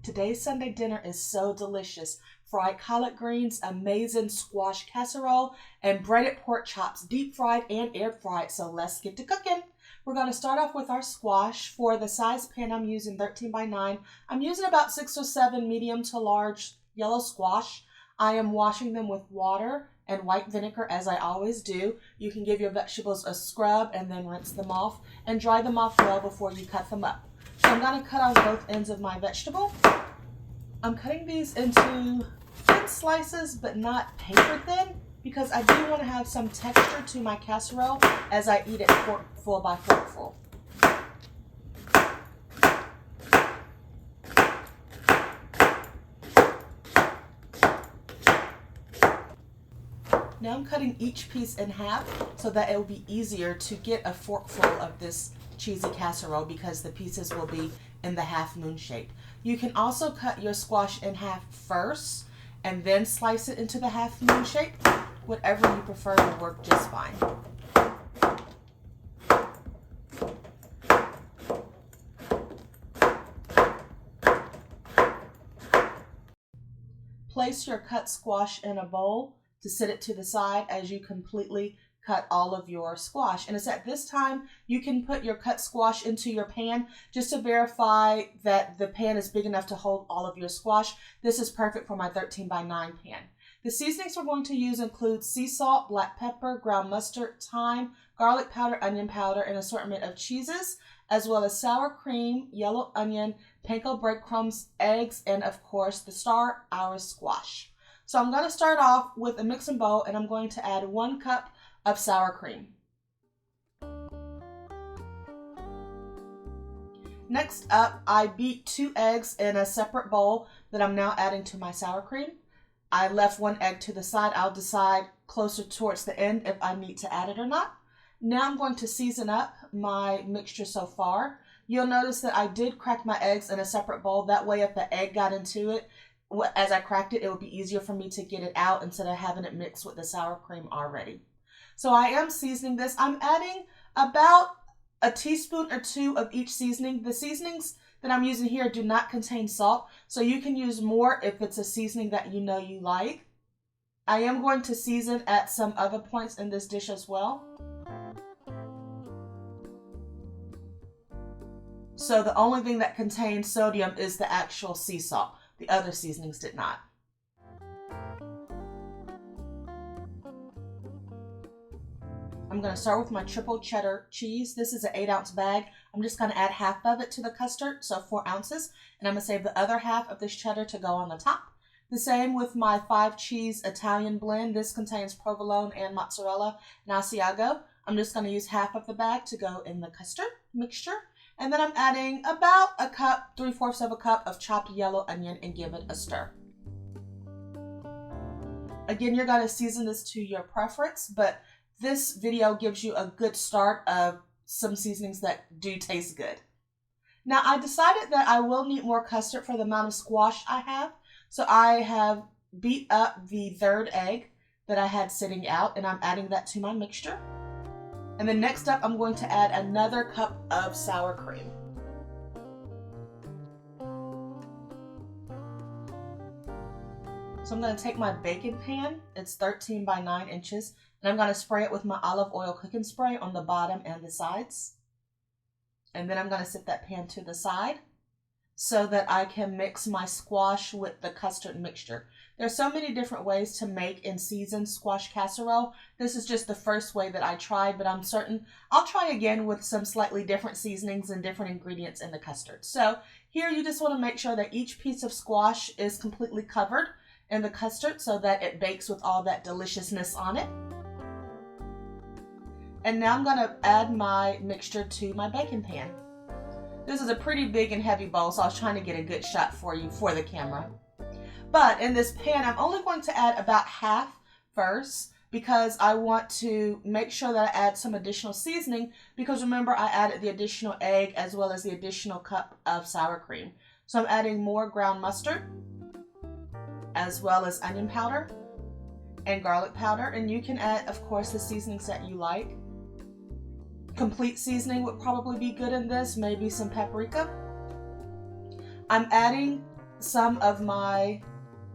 Today's Sunday dinner is so delicious. Fried collard greens, amazing squash casserole, and breaded pork chops, deep fried and air fried. So let's get to cooking. We're going to start off with our squash. For the size pan, I'm using 13 by 9. I'm using about 6 or 7 medium to large yellow squash. I am washing them with water and white vinegar, as I always do. You can give your vegetables a scrub and then rinse them off and dry them off well before you cut them up. So I'm going to cut off both ends of my vegetable. I'm cutting these into thin slices, but not paper thin, because I do want to have some texture to my casserole as I eat it forkful by forkful. Now I'm cutting each piece in half so that it will be easier to get a forkful of this cheesy casserole because the pieces will be in the half moon shape. You can also cut your squash in half first and then slice it into the half moon shape. Whatever you prefer will work just fine. Place your cut squash in a bowl to set it to the side as you completely cut all of your squash. And it's at this time you can put your cut squash into your pan just to verify that the pan is big enough to hold all of your squash. This is perfect for my 13 by 9 pan. The seasonings we're going to use include sea salt, black pepper, ground mustard, thyme, garlic powder, onion powder, and assortment of cheeses, as well as sour cream, yellow onion, panko breadcrumbs, eggs, and of course the star, our squash. So I'm going to start off with a mixing bowl and I'm going to add 1 cup of sour cream. Next up, I beat 2 eggs in a separate bowl that I'm now adding to my sour cream. I left 1 egg to the side. I'll decide closer towards the end if I need to add it or not. Now I'm going to season up my mixture so far. You'll notice that I did crack my eggs in a separate bowl. That way if the egg got into it, as I cracked it, it would be easier for me to get it out instead of having it mixed with the sour cream already. So I am seasoning this. I'm adding about a teaspoon or 2 of each seasoning. The seasonings that I'm using here do not contain salt, so you can use more if it's a seasoning that you know you like. I am going to season at some other points in this dish as well. So the only thing that contains sodium is the actual sea salt. The other seasonings did not. I'm going to start with my triple cheddar cheese. This is an 8-ounce bag. I'm just going to add half of it to the custard, so 4 ounces. And I'm going to save the other half of this cheddar to go on the top. The same with my 5 cheese Italian blend. This contains provolone and mozzarella and Asiago. I'm just going to use half of the bag to go in the custard mixture. And then I'm adding about a cup, 3/4 of a cup of chopped yellow onion and give it a stir. Again, you're going to season this to your preference, but this video gives you a good start of some seasonings that do taste good. Now, I decided that I will need more custard for the amount of squash I have. So I have beat up the 3rd egg that I had sitting out, and I'm adding that to my mixture. And then next up, I'm going to add another cup of sour cream. So I'm going to take my baking pan. It's 13 by 9 inches. And I'm going to spray it with my olive oil cooking spray on the bottom and the sides. And then I'm going to set that pan to the side so that I can mix my squash with the custard mixture. There's so many different ways to make and season squash casserole. This is just the first way that I tried, but I'm certain I'll try again with some slightly different seasonings and different ingredients in the custard. So here you just want to make sure that each piece of squash is completely covered in the custard so that it bakes with all that deliciousness on it. And now I'm going to add my mixture to my baking pan. This is a pretty big and heavy bowl, so I was trying to get a good shot for you for the camera. But in this pan, I'm only going to add about half first because I want to make sure that I add some additional seasoning, because remember I added the additional egg as well as the additional cup of sour cream. So I'm adding more ground mustard as well as onion powder and garlic powder, and you can add, of course, the seasonings that you like. Complete seasoning would probably be good in this, maybe some paprika. I'm adding some of my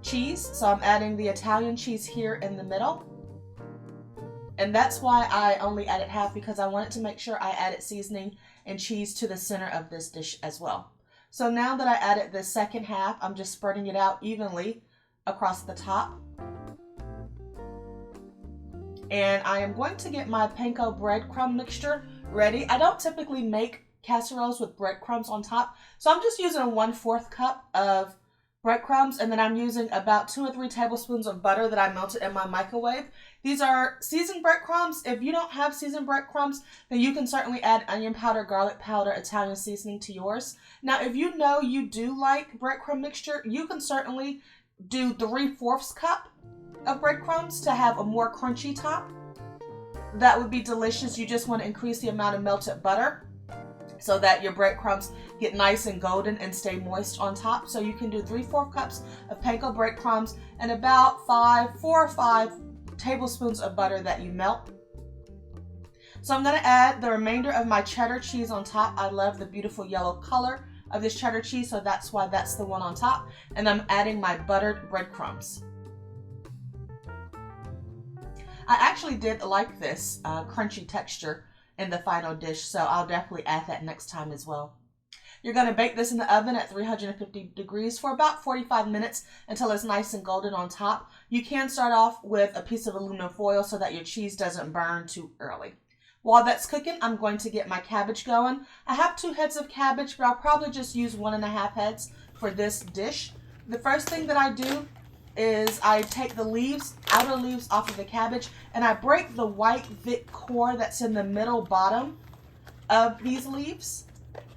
cheese. So I'm adding the Italian cheese here in the middle. And that's why I only added half, because I wanted to make sure I added seasoning and cheese to the center of this dish as well. So now that I added the second half, I'm just spreading it out evenly across the top. And I am going to get my panko breadcrumb mixture ready. I don't typically make casseroles with breadcrumbs on top, so I'm just using a 1/4 cup of breadcrumbs, and then I'm using about 2 or 3 tablespoons of butter that I melted in my microwave. These are seasoned breadcrumbs. If you don't have seasoned breadcrumbs, then you can certainly add onion powder, garlic powder, Italian seasoning to yours. Now, if you know you do like breadcrumb mixture, you can certainly do 3/4 cup of breadcrumbs to have a more crunchy top. That would be delicious. You just want to increase the amount of melted butter so that your breadcrumbs get nice and golden and stay moist on top. So you can do 3/4 cups of panko breadcrumbs and about 4 or 5 tablespoons of butter that you melt. So I'm going to add the remainder of my cheddar cheese on top. I love the beautiful yellow color of this cheddar cheese, so that's why that's the one on top. And I'm adding my buttered breadcrumbs. I actually did like this crunchy texture in the final dish, so I'll definitely add that next time as well. You're going to bake this in the oven at 350 degrees for about 45 minutes until it's nice and golden on top. You can start off with a piece of aluminum foil so that your cheese doesn't burn too early. While that's cooking, I'm going to get my cabbage going. I have 2 heads of cabbage, but I'll probably just use 1.5 heads for this dish. The first thing that I do is I take the leaves, outer leaves off of the cabbage, and I break the white thick core that's in the middle bottom of these leaves.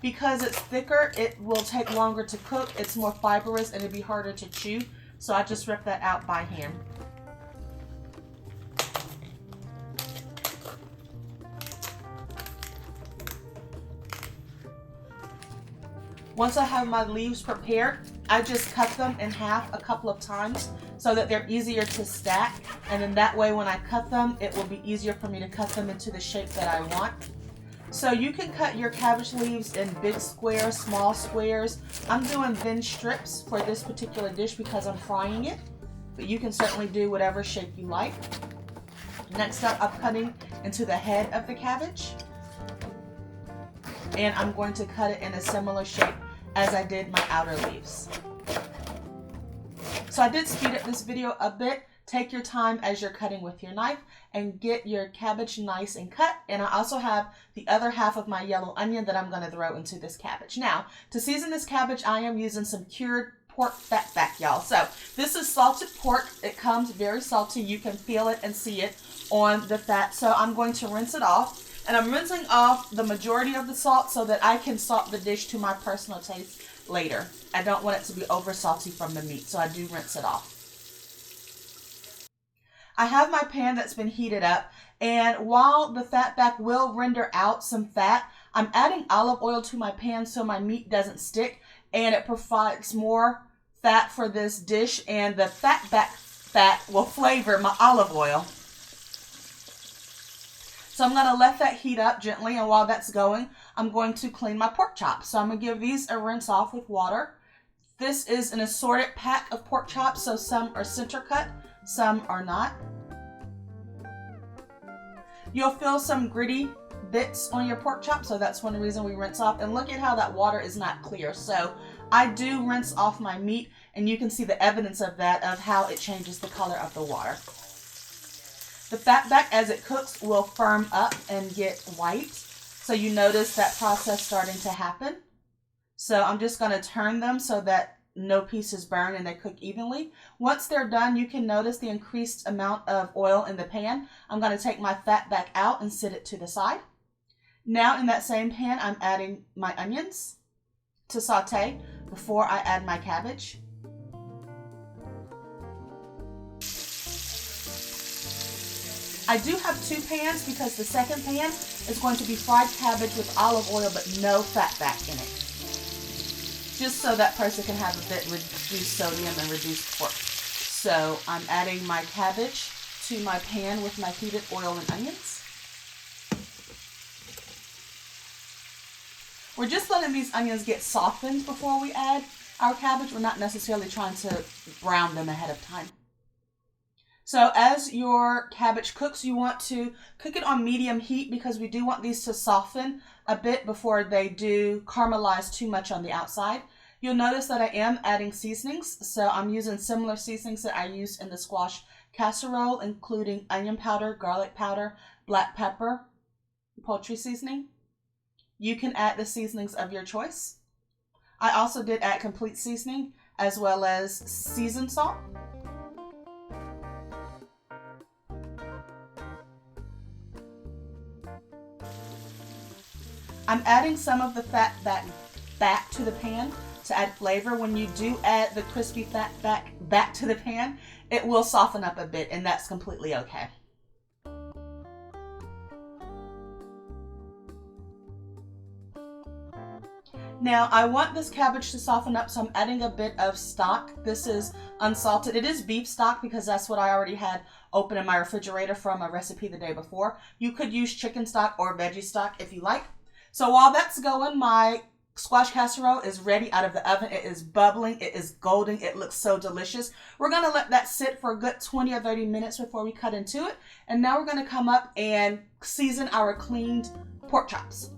Because it's thicker, it will take longer to cook. It's more fibrous and it'd be harder to chew. So I just rip that out by hand. Once I have my leaves prepared, I just cut them in half a couple of times so that they're easier to stack. And then that way when I cut them, it will be easier for me to cut them into the shape that I want. So you can cut your cabbage leaves in big squares, small squares. I'm doing thin strips for this particular dish because I'm frying it, but you can certainly do whatever shape you like. Next up, I'm cutting into the head of the cabbage, and I'm going to cut it in a similar shape as I did my outer leaves. So I did speed up this video a bit. Take your time as you're cutting with your knife and get your cabbage nice and cut. And I also have the other half of my yellow onion that I'm going to throw into this cabbage. Now, to season this cabbage, I am using some cured pork fat back, y'all. So this is salted pork. It comes very salty. You can feel it and see it on the fat. So I'm going to rinse it off. And I'm rinsing off the majority of the salt so that I can salt the dish to my personal taste later. I don't want it to be over salty from the meat, so I do rinse it off. I have my pan that's been heated up, and while the fat back will render out some fat, I'm adding olive oil to my pan so my meat doesn't stick, and it provides more fat for this dish, and the fat back fat will flavor my olive oil. So I'm going to let that heat up gently, and while that's going, I'm going to clean my pork chops. So I'm going to give these a rinse off with water. This is an assorted pack of pork chops, so some are center cut, some are not. You'll feel some gritty bits on your pork chop, so that's one reason we rinse off. And look at how that water is not clear. So I do rinse off my meat, and you can see the evidence of that, of how it changes the color of the water. The fat back, as it cooks, will firm up and get white. So you notice that process starting to happen. So I'm just going to turn them so that no pieces burn and they cook evenly. Once they're done, you can notice the increased amount of oil in the pan. I'm going to take my fat back out and set it to the side. Now in that same pan, I'm adding my onions to saute before I add my cabbage. I do have 2 pans because the second pan is going to be fried cabbage with olive oil but no fat back in it. Just so that person can have a bit reduced sodium and reduced pork. So I'm adding my cabbage to my pan with my heated oil and onions. We're just letting these onions get softened before we add our cabbage. We're not necessarily trying to brown them ahead of time. So as your cabbage cooks, you want to cook it on medium heat because we do want these to soften a bit before they do caramelize too much on the outside. You'll notice that I am adding seasonings. So I'm using similar seasonings that I used in the squash casserole, including onion powder, garlic powder, black pepper, poultry seasoning. You can add the seasonings of your choice. I also did add complete seasoning as well as seasoned salt. I'm adding some of the fat back to the pan to add flavor. When you do add the crispy fat back to the pan, it will soften up a bit, and that's completely okay. Now, I want this cabbage to soften up, so I'm adding a bit of stock. This is unsalted. It is beef stock because that's what I already had open in my refrigerator from a recipe the day before. You could use chicken stock or veggie stock if you like. So while that's going, my squash casserole is ready out of the oven. It is bubbling. It is golden. It looks so delicious. We're going to let that sit for a good 20 or 30 minutes before we cut into it. And now we're going to come up and season our cleaned pork chops.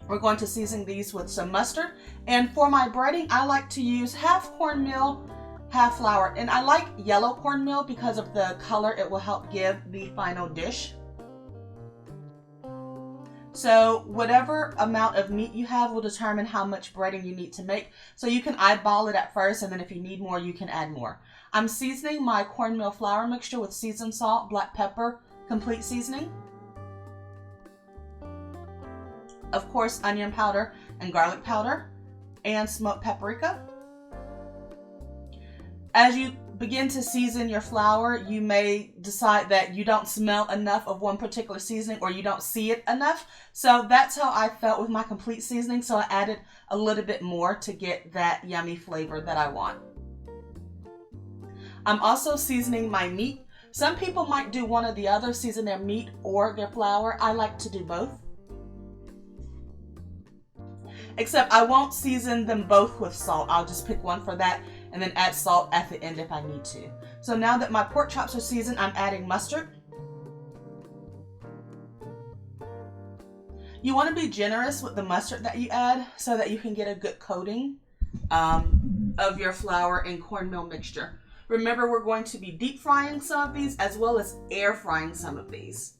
We're going to season these with some mustard. And for my breading, I like to use half cornmeal, half flour. And I like yellow cornmeal because of the color it will help give the final dish. So whatever amount of meat you have will determine how much breading you need to make. So you can eyeball it at first, and then if you need more, you can add more. I'm seasoning my cornmeal flour mixture with seasoned salt, black pepper, complete seasoning. Of course, onion powder and garlic powder, and smoked paprika. As you begin to season your flour, you may decide that you don't smell enough of one particular seasoning or you don't see it enough. So that's how I felt with my complete seasoning. So I added a little bit more to get that yummy flavor that I want. I'm also seasoning my meat. Some people might do one or the other, season their meat or their flour. I like to do both. Except I won't season them both with salt. I'll just pick one for that and then add salt at the end if I need to. So now that my pork chops are seasoned, I'm adding mustard. You want to be generous with the mustard that you add so that you can get a good coating of your flour and cornmeal mixture. Remember, we're going to be deep frying some of these as well as air frying some of these.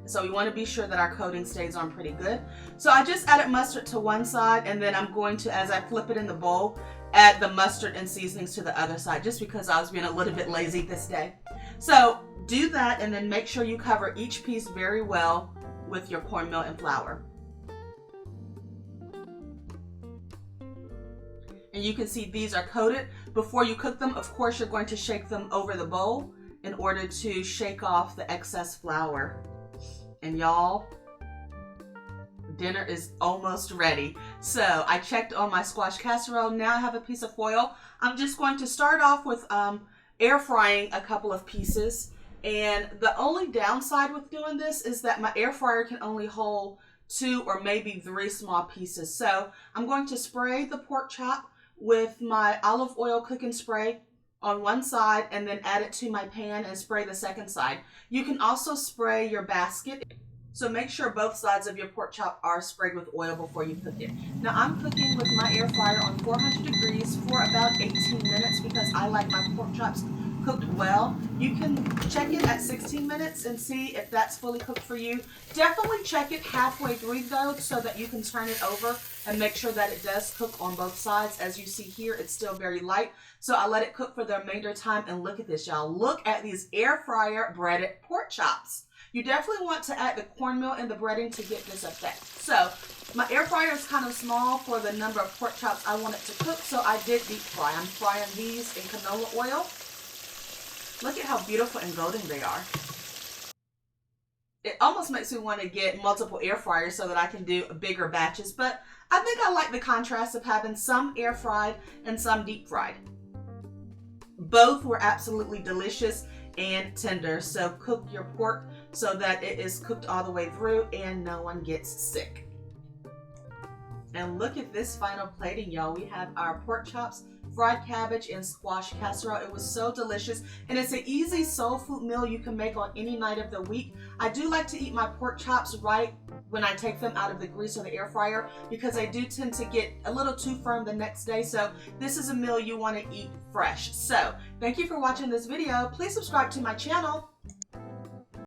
So we want to be sure that our coating stays on pretty good. So I just added mustard to one side, and then I'm going to, as I flip it in the bowl, add the mustard and seasonings to the other side, just because I was being a little bit lazy this day. So do that, and then make sure you cover each piece very well with your cornmeal and flour. And you can see these are coated. Before you cook them, of course, you're going to shake them over the bowl in order to shake off the excess flour. And y'all, dinner is almost ready. So I checked on my squash casserole. Now I have a piece of foil. I'm just going to start off with air frying a couple of pieces. And the only downside with doing this is that my air fryer can only hold 2 or maybe 3 small pieces. So I'm going to spray the pork chop with my olive oil cooking spray on one side and then add it to my pan and spray the second side. You can also spray your basket. So make sure both sides of your pork chop are sprayed with oil before you cook it. Now I'm cooking with my air fryer on 400 degrees for about 18 minutes because I like my pork chops cooked well. You can check it at 16 minutes and see if that's fully cooked for you. Definitely check it halfway through though, so that you can turn it over and make sure that it does cook on both sides. As you see here, it's still very light. So I let it cook for the remainder of time, and look at this, y'all. Look at these air fryer breaded pork chops. You definitely want to add the cornmeal and the breading to get this effect. So my air fryer is kind of small for the number of pork chops I want it to cook, so I did deep fry. I'm frying these in canola oil. Look at how beautiful and golden they are. It almost makes me want to get multiple air fryers so that I can do bigger batches, but I think I like the contrast of having some air fried and some deep fried. Both were absolutely delicious and tender, so cook your pork so that it is cooked all the way through and no one gets sick. And look at this final plating, y'all. We have our pork chops, fried cabbage, and squash casserole. It was so delicious, and it's an easy soul food meal you can make on any night of the week. I do like to eat my pork chops right when I take them out of the grease or the air fryer, because they do tend to get a little too firm the next day. So this is a meal you want to eat fresh. So thank you for watching this video. Please subscribe to my channel.